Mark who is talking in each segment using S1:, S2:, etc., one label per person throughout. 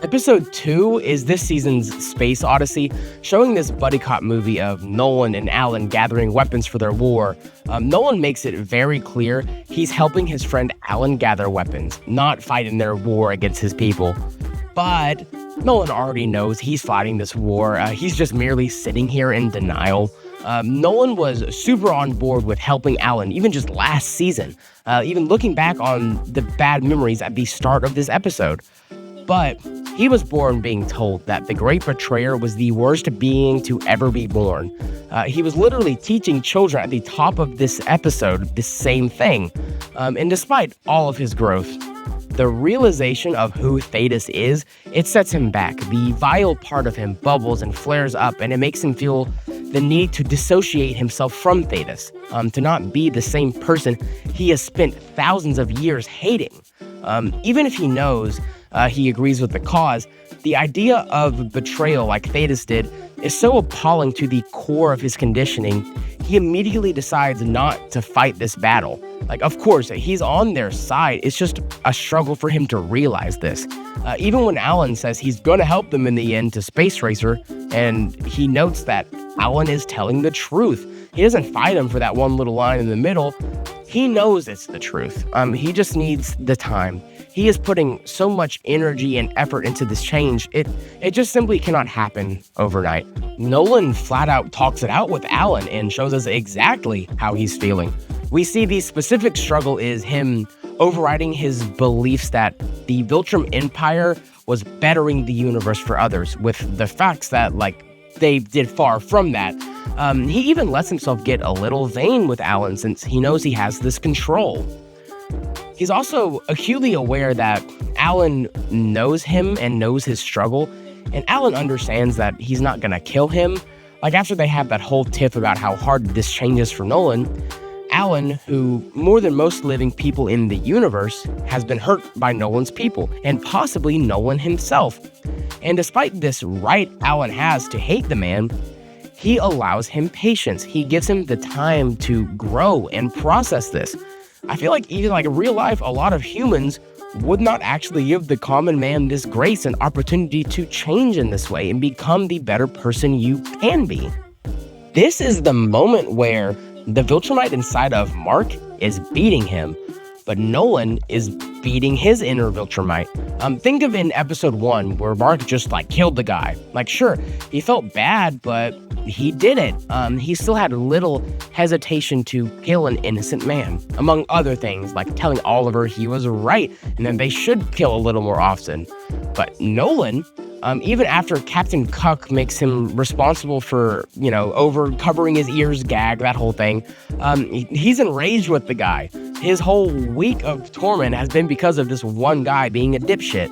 S1: Episode 2 is this season's Space Odyssey, showing this buddy cop movie of Nolan and Alan gathering weapons for their war. Nolan makes it very clear he's helping his friend Alan gather weapons, not fighting their war against his people. But Nolan already knows he's fighting this war. He's just merely sitting here in denial. Nolan was super on board with helping Alan, even just last season, even looking back on the bad memories at the start of this episode. But he was born being told that the great betrayer was the worst being to ever be born. He was literally teaching children at the top of this episode the same thing. And despite all of his growth, the realization of who Thetis is, it sets him back. The vile part of him bubbles and flares up, and it makes him feel the need to dissociate himself from Thetis, to not be the same person he has spent thousands of years hating. Even if he knows he agrees with the cause, the idea of betrayal like Thetis did is so appalling to the core of his conditioning, he immediately decides not to fight this battle. Like, of course, he's on their side. It's just a struggle for him to realize this. Even when Alan says he's going to help them in the end to Space Racer, and he notes that Alan is telling the truth. He doesn't fight him for that one little line in the middle. He knows it's the truth. He just needs the time. He is putting so much energy and effort into this change, it just simply cannot happen overnight. Nolan flat out talks it out with Alan and shows us exactly how he's feeling. We see the specific struggle is him overriding his beliefs that the Viltrum Empire was bettering the universe for others, with the facts that, they did far from that. He even lets himself get a little vain with Alan since he knows he has this control. He's also acutely aware that Alan knows him and knows his struggle, and Alan understands that he's not gonna kill him. After they have that whole tiff about how hard this change is for Nolan, Alan, who more than most living people in the universe, has been hurt by Nolan's people, and possibly Nolan himself. And despite this right Alan has to hate the man, he allows him patience. He gives him the time to grow and process this. I feel like even in real life, a lot of humans would not actually give the common man this grace and opportunity to change in this way and become the better person you can be. This is the moment where the Viltrumite inside of Mark is beating him, but Nolan is beating his inner Viltrumite. Think of in episode 1 where Mark just killed the guy. Sure, he felt bad, but he did it. He still had little hesitation to kill an innocent man, among other things, like telling Oliver he was right and that they should kill a little more often. But Nolan, even after Captain Cuck makes him responsible for, over covering his ears gag, that whole thing, he's enraged with the guy. His whole week of torment has been because of this one guy being a dipshit.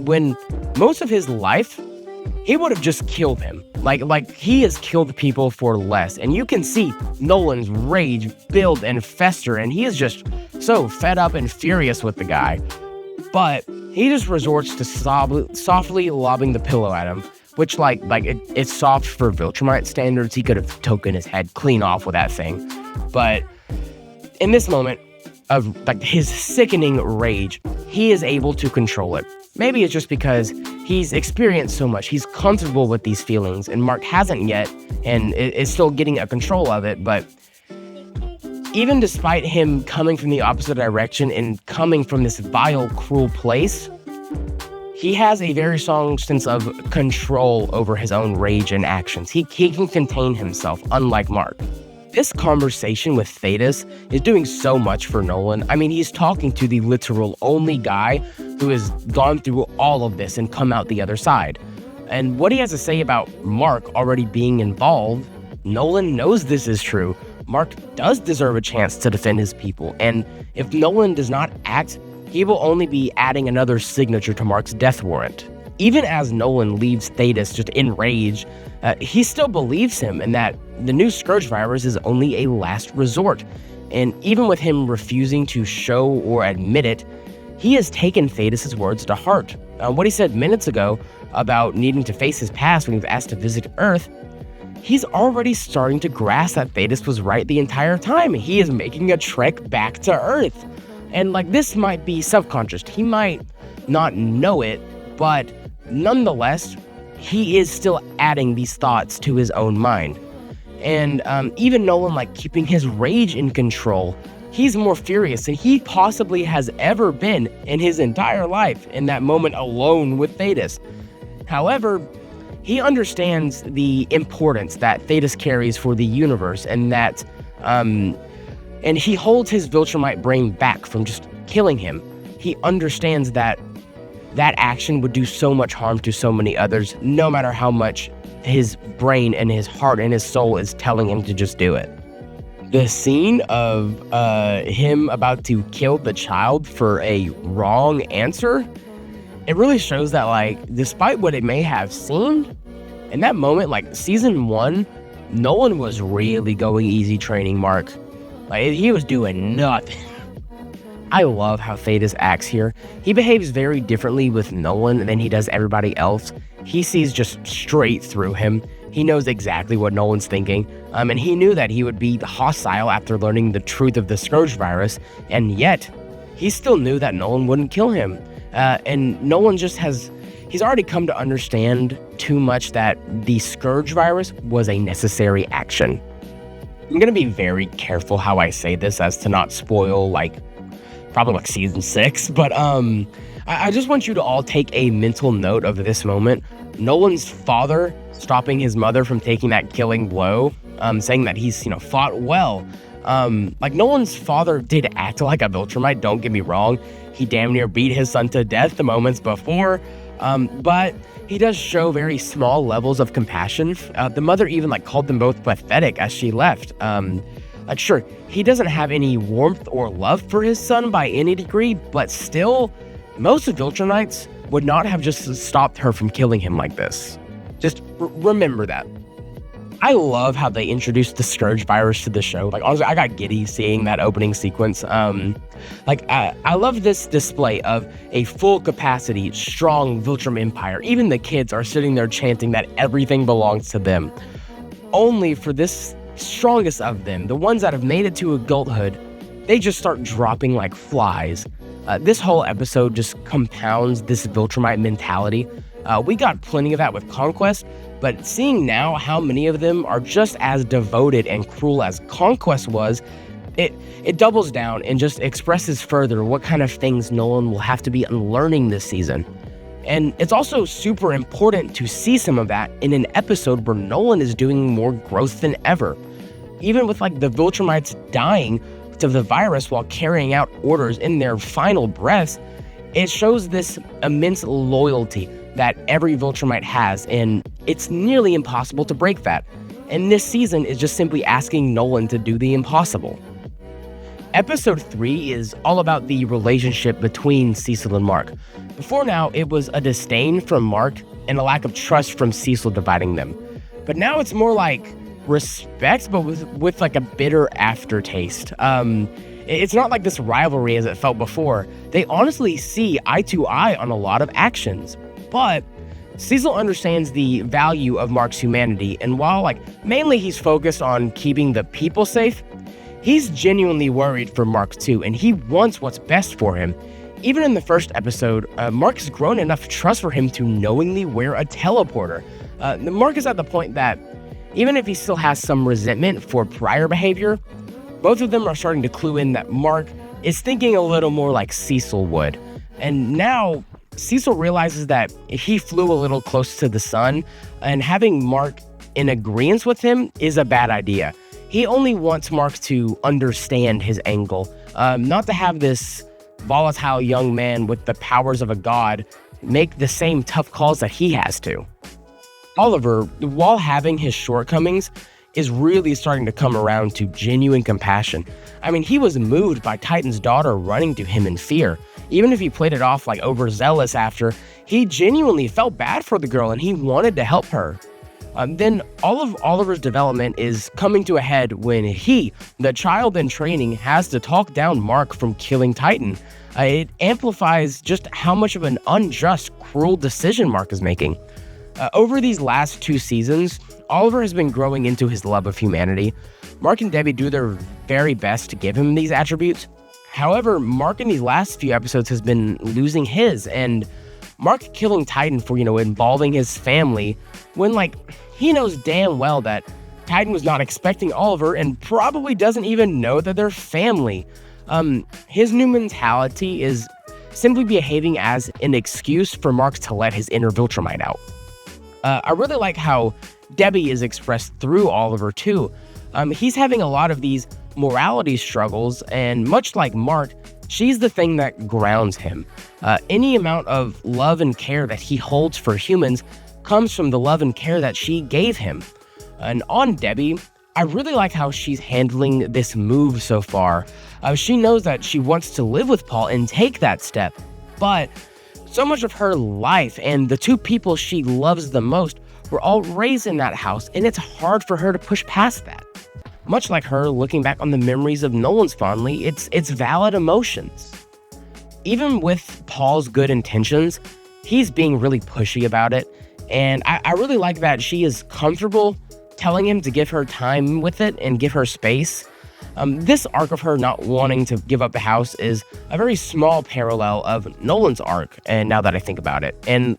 S1: When most of his life, he would have just killed him. He has killed people for less. And you can see Nolan's rage build and fester, and he is just so fed up and furious with the guy. But he just resorts to softly lobbing the pillow at him, which, it's soft for Viltrumite standards. He could have taken his head clean off with that thing. But in this moment of, his sickening rage, he is able to control it. Maybe it's just because he's experienced so much. He's comfortable with these feelings, and Mark hasn't yet, and is still getting a control of it. But even despite him coming from the opposite direction and coming from this vile, cruel place, he has a very strong sense of control over his own rage and actions. He can contain himself, unlike Mark. This conversation with Thetis is doing so much for Nolan. I mean, he's talking to the literal only guy who has gone through all of this and come out the other side. And what he has to say about Mark already being involved, Nolan knows this is true. Mark does deserve a chance to defend his people, and if Nolan does not act, he will only be adding another signature to Mark's death warrant. Even as Nolan leaves Thetis just enraged, he still believes him and that the new Scourge virus is only a last resort. And even with him refusing to show or admit it, he has taken Thetis' words to heart. What he said minutes ago about needing to face his past when he was asked to visit Earth, he's already starting to grasp that Thetis was right the entire time. He is making a trek back to Earth. And this might be subconscious. He might not know it, but nonetheless, he is still adding these thoughts to his own mind. And even Nolan, like, keeping his rage in control, he's more furious than he possibly has ever been in his entire life in that moment alone with Thetis. However, he understands the importance that Thetis carries for the universe, and that, and he holds his Viltrumite brain back from just killing him. He understands that that action would do so much harm to so many others, no matter how much his brain and his heart and his soul is telling him to just do it. The scene of him about to kill the child for a wrong answer, it really shows that, like, despite what it may have seemed, in that moment, like, season 1, Nolan was really going easy training Mark. Like, he was doing nothing. I love how Thetis acts here. He behaves very differently with Nolan than he does everybody else. He sees just straight through him. He knows exactly what Nolan's thinking, and he knew that he would be hostile after learning the truth of the Scourge virus, and yet, he still knew that Nolan wouldn't kill him. And Nolan he's already come to understand too much that the Scourge virus was a necessary action. I'm gonna be very careful how I say this as to not spoil, probably season 6, but I just want you to all take a mental note of this moment. Nolan's father stopping his mother from taking that killing blow, saying that he's, fought well. Nolan's father did act like a Viltrumite, don't get me wrong. He damn near beat his son to death the moments before, but he does show very small levels of compassion. The mother even called them both pathetic as she left. Sure, he doesn't have any warmth or love for his son by any degree, but still, most Viltrumites would not have just stopped her from killing him like this. Just remember that. I love how they introduced the Scourge virus to the show. Honestly, I got giddy seeing that opening sequence. I love this display of a full capacity, strong Viltrum empire. Even the kids are sitting there chanting that everything belongs to them. Only for this strongest of them, the ones that have made it to adulthood, they just start dropping like flies. This whole episode just compounds this Viltrumite mentality. We got plenty of that with Conquest, but seeing now how many of them are just as devoted and cruel as Conquest was, it doubles down and just expresses further what kind of things Nolan will have to be unlearning this season. And it's also super important to see some of that in an episode where Nolan is doing more growth than ever. Even with the Viltrumites dying to the virus while carrying out orders in their final breaths, it shows this immense loyalty that every Viltrumite has, and it's nearly impossible to break that. And this season is just simply asking Nolan to do the impossible. Episode 3 is all about the relationship between Cecil and Mark. Before now, it was a disdain from Mark and a lack of trust from Cecil dividing them. But now it's more like respect, but with a bitter aftertaste. It's not like this rivalry as it felt before. They honestly see eye to eye on a lot of actions. But Cecil understands the value of Mark's humanity, and while mainly he's focused on keeping the people safe, he's genuinely worried for Mark too, and he wants what's best for him. Even in the first episode, Mark has grown enough trust for him to knowingly wear a teleporter. Mark is at the point that even if he still has some resentment for prior behavior, both of them are starting to clue in that Mark is thinking a little more like Cecil would. And now Cecil realizes that he flew a little close to the sun, and having Mark in agreement with him is a bad idea. He only wants Mark to understand his angle, not to have this volatile young man with the powers of a god make the same tough calls that he has to. Oliver, while having his shortcomings, is really starting to come around to genuine compassion. I mean, he was moved by Titan's daughter running to him in fear. Even if he played it off overzealous after, he genuinely felt bad for the girl and he wanted to help her. Then all of Oliver's development is coming to a head when he, the child in training, has to talk down Mark from killing Titan. It amplifies just how much of an unjust, cruel decision Mark is making. Over these last 2 seasons, Oliver has been growing into his love of humanity. Mark and Debbie do their very best to give him these attributes. However, Mark in these last few episodes has been losing his, and Mark killing Titan for, involving his family when, he knows damn well that Titan was not expecting Oliver and probably doesn't even know that they're family. His new mentality is simply behaving as an excuse for Mark to let his inner Viltrumite out. I really like how Debbie is expressed through Oliver too. He's having a lot of these morality struggles, and much like Mark, she's the thing that grounds him. Any amount of love and care that he holds for humans comes from the love and care that she gave him. And on Debbie, I really like how she's handling this move so far. She knows that she wants to live with Paul and take that step, but so much of her life and the two people she loves the most were all raised in that house, and it's hard for her to push past that. Much like her looking back on the memories of Nolan's fondly, it's valid emotions. Even with Paul's good intentions, he's being really pushy about it, and I really like that she is comfortable telling him to give her time with it and give her space. This arc of her not wanting to give up the house is a very small parallel of Nolan's arc, and now that I think about it. And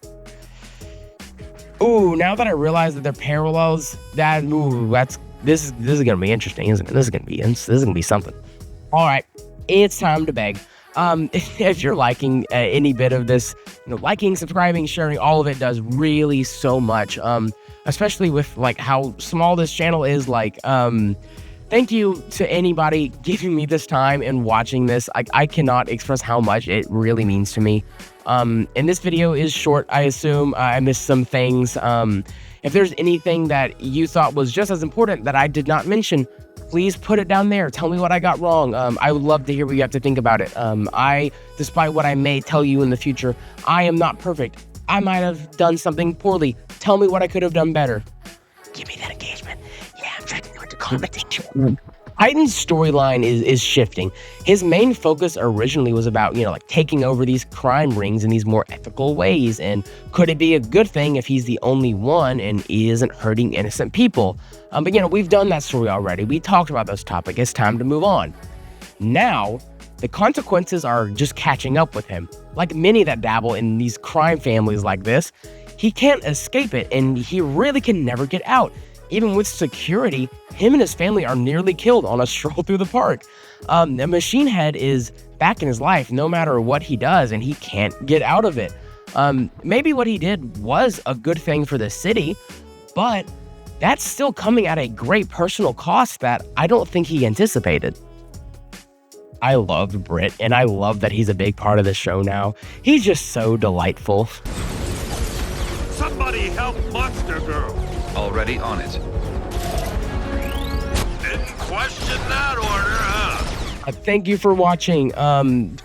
S1: now that I realize that they're parallels, this is gonna be interesting, isn't it? This is gonna be something. All right, it's time to beg. If you're liking any bit of this, liking, subscribing, sharing, all of it does really so much. Especially with how small this channel is. Thank you to anybody giving me this time and watching this. I cannot express how much it really means to me. And this video is short, I assume. I missed some things. If there's anything that you thought was just as important that I did not mention, please put it down there. Tell me what I got wrong. I would love to hear what you have to think about it. Despite what I may tell you in the future, I am not perfect. I might have done something poorly. Tell me what I could have done better. Give me that engagement. Yeah, I'm trying to go into commenting. Titan's storyline is shifting. His main focus originally was about, taking over these crime rings in these more ethical ways. And could it be a good thing if he's the only one and isn't hurting innocent people? But, we've done that story already. We talked about those topics. It's time to move on. Now, the consequences are just catching up with him. Like many that dabble in these crime families like this, he can't escape it, and he really can never get out. Even with security, him and his family are nearly killed on a stroll through the park. The Machine Head is back in his life no matter what he does, and he can't get out of it. Maybe what he did was a good thing for the city, but that's still coming at a great personal cost that I don't think he anticipated. I love Britt, and I love that he's a big part of the show now. He's just so delightful.
S2: Somebody help Monster Girl.
S3: Already on it.
S2: Didn't question that order, huh?
S1: Thank you for watching. I'm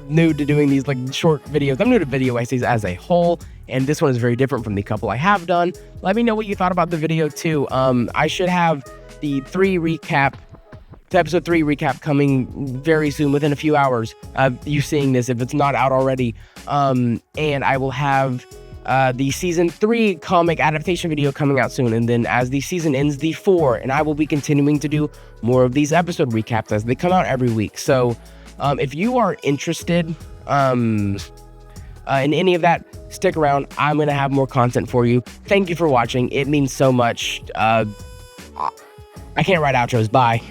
S1: new to doing these short videos. I'm new to video essays as a whole, and this one is very different from the couple I have done. Let me know what you thought about the video too. I should have the episode 3 recap coming very soon, within a few hours of you seeing this, if it's not out already. And I will have the season 3 comic adaptation video coming out soon, and then as the season ends, the 4, and I will be continuing to do more of these episode recaps as they come out every week. So if you are interested in any of that, stick around. I'm gonna have more content for you. Thank you for watching. It means so much. I can't write outros. Bye.